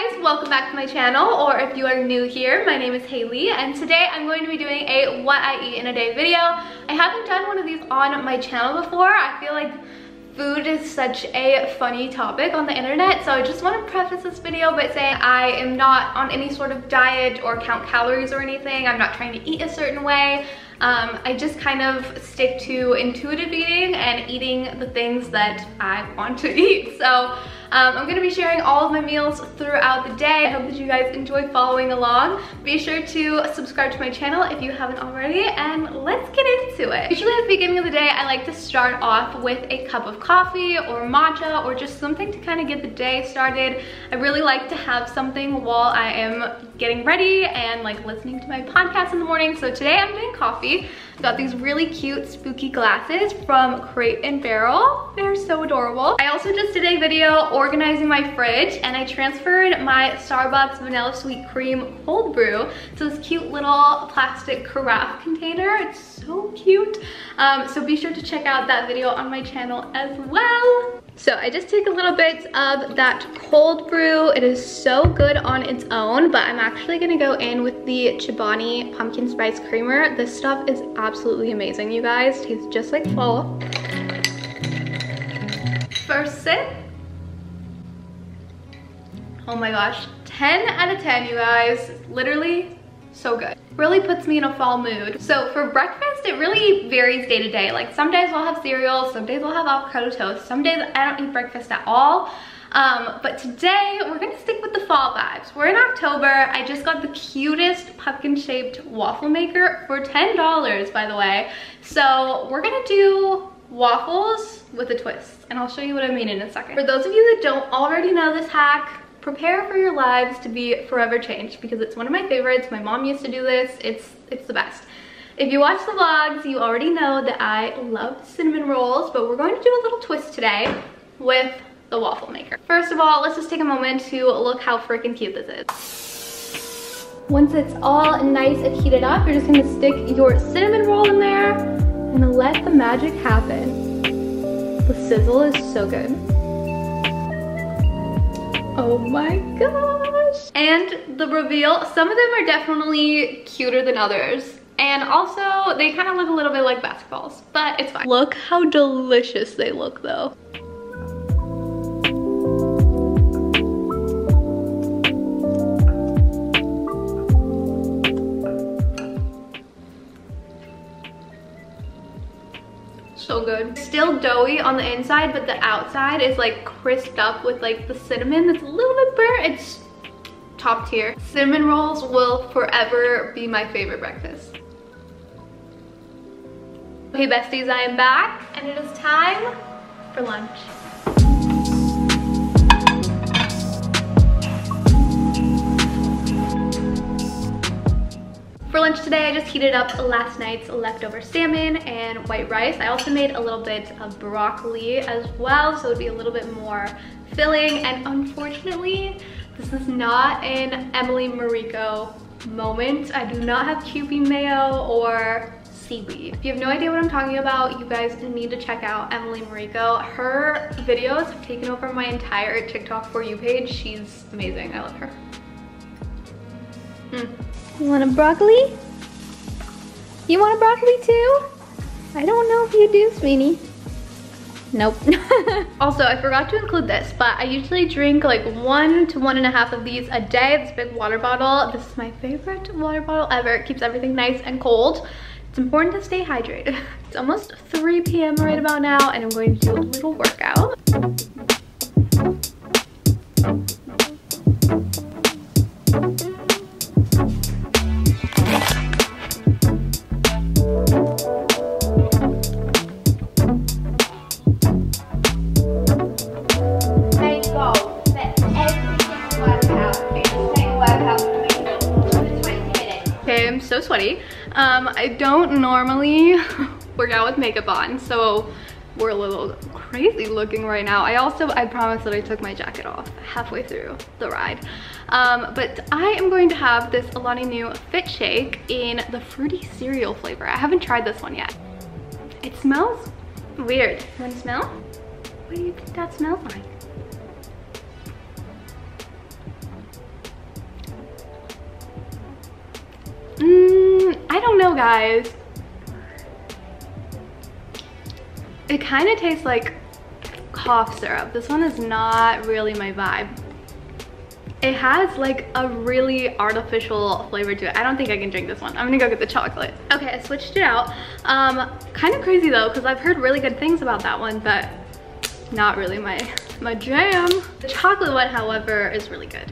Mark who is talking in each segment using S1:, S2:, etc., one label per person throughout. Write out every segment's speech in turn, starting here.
S1: guys, welcome back to my channel, or if you are new here, my name is Hailie, and today I'm going to be doing a what I eat in a day video. I haven't done one of these on my channel before. I feel like food is such a funny topic on the internet, so I just want to preface this video by saying I am not on any sort of diet or count calories or anything. I'm not trying to eat a certain way. I just kind of stick to intuitive eating and eating the things that I want to eat. So I'm going to be sharing all of my meals throughout the day. I hope that you guys enjoy following along. Be sure to subscribe to my channel if you haven't already, and let's get into it. Usually at the beginning of the day, I like to start off with a cup of coffee or matcha or just something to kind of get the day started. I really like to have something while I am getting ready and like listening to my podcast in the morning. So today I'm doing coffee. I've got these really cute spooky glasses from Crate and Barrel. They're so adorable. I also just did a video organizing my fridge, and I transferred my Starbucks vanilla sweet cream cold brew to this cute little plastic carafe container. It's so cute. So be sure to check out that video on my channel as well. So I just take a little bit of that cold brew. It is so good on its own, but I'm actually gonna go in with the Chobani pumpkin spice creamer. This stuff is absolutely amazing, you guys. Tastes just like fall. First sip. Oh my gosh, 10 out of 10, you guys. Literally so good. Really puts me in a fall mood. So for breakfast, it really varies day to day. Like some days I'll have cereal, some days I'll have avocado toast, some days I don't eat breakfast at all. But today we're gonna stick with the fall vibes. We're in October. I just got the cutest pumpkin shaped waffle maker for $10, by the way. So we're gonna do waffles with a twist, and I'll show you what I mean in a second. For those of you that don't already know this hack, prepare for your lives to be forever changed, because it's one of my favorites. My mom used to do this. It's the best. If you watch the vlogs, you already know that I love cinnamon rolls, but we're going to do a little twist today with the waffle maker. First of all, let's just take a moment to look how freaking cute this is. Once it's all nice and heated up, you're just gonna stick your cinnamon roll in there and let the magic happen. The sizzle is so good. Oh my gosh. And the reveal, some of them are definitely cuter than others. And also, they kind of look a little bit like basketballs, but it's fine. Look how delicious they look though. So good. Still doughy on the inside, but the outside is like crisped up with like the cinnamon that's a little bit burnt. It's top tier. Cinnamon rolls will forever be my favorite breakfast. Okay besties, I am back and it is time for lunch. For lunch today, I just heated up last night's leftover salmon and white rice. I also made a little bit of broccoli as well, so it would be a little bit more filling. And unfortunately, this is not an Emily Mariko moment. I do not have Kewpie mayo or seaweed. If you have no idea what I'm talking about, you guys need to check out Emily Mariko. Her videos have taken over my entire TikTok For You page. She's amazing. I love her. You want a broccoli? You want a broccoli too? I don't know if you do, Sweeney. Nope. Also, I forgot to include this, but I usually drink like 1 to 1.5 of these a day. This big water bottle. This is my favorite water bottle ever. It keeps everything nice and cold. It's important to stay hydrated. It's almost 3 p.m. right about now, and I'm going to do a little workout. I'm so sweaty. I don't normally work out with makeup on, so we're a little crazy looking right now. I promise that I took my jacket off halfway through the ride. But I am going to have this Alani Nu Fit Shake in the fruity cereal flavor. I haven't tried this one yet. It smells weird. You want to smell? What do you think that smells like? guys. It kind of tastes like cough syrup. This one is not really my vibe. It has like a really artificial flavor to it. I don't think I can drink this one. I'm gonna go get the chocolate. Okay, I switched it out. Kind of crazy though, because I've heard really good things about that one, but not really my jam. The chocolate one, however, is really good.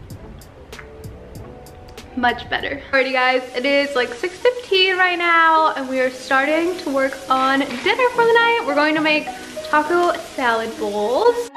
S1: Much better. Alrighty guys, it is like 6:15 right now, and we are starting to work on dinner for the night. We're going to make taco salad bowls.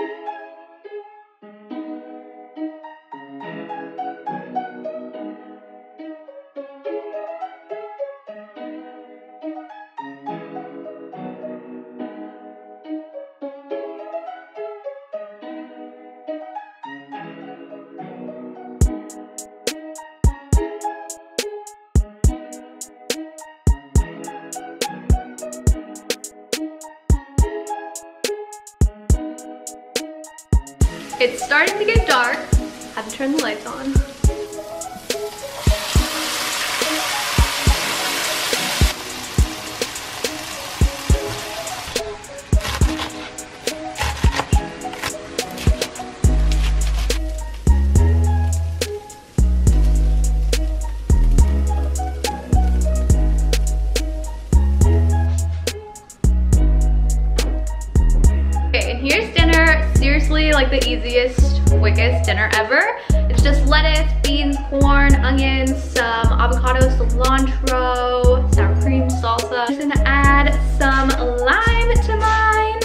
S1: It's starting to get dark. Have to turn the lights on. Okay, and here's dinner. Seriously, like the easiest, quickest dinner ever. It's just lettuce, beans, corn, onions, some avocado, cilantro, sour cream, salsa. Just gonna add some lime to mine,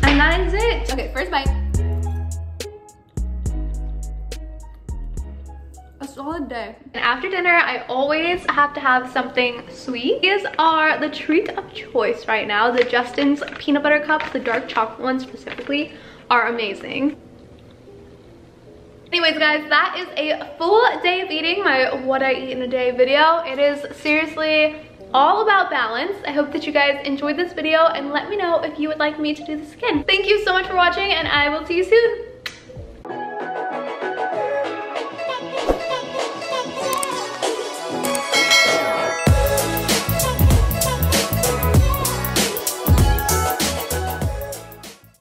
S1: and that is it. Okay, first bite. A solid day. And after dinner, I always have to have something sweet. These are the treat of choice right now. The Justin's peanut butter cups, the dark chocolate ones specifically, are amazing. Anyways guys, that is a full day of eating, my what I eat in a day video. It is seriously all about balance. I hope that you guys enjoyed this video, and let me know if you would like me to do this again. Thank you so much for watching, and I will see you soon.